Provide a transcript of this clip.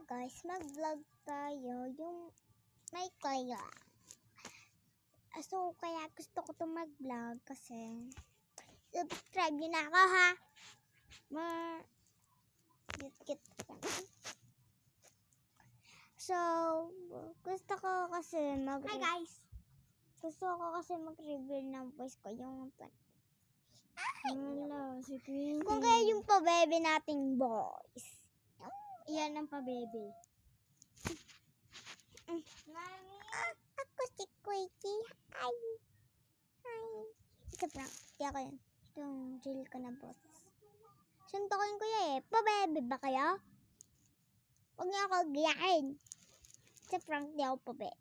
guys, mag-vlog tayo yung may kaya. So, kaya gusto ko itong mag-vlog kasi subscribe nyo na ako ha. Cute. So, gusto ko kasi Hi guys! Gusto ko kasi mag-reveal ng voice ko yung Wala, si Queen. kung kaya yung pabebe nating voice. Iyan ang pabebe. Ako si Quickie. Hi. Ito prank. Di ako yun. Itong real ko na boss. Suntokin ko yan eh. Pabebe ba kayo? Huwag niyo ako gayahin. Ito prank. Di ako pabebe.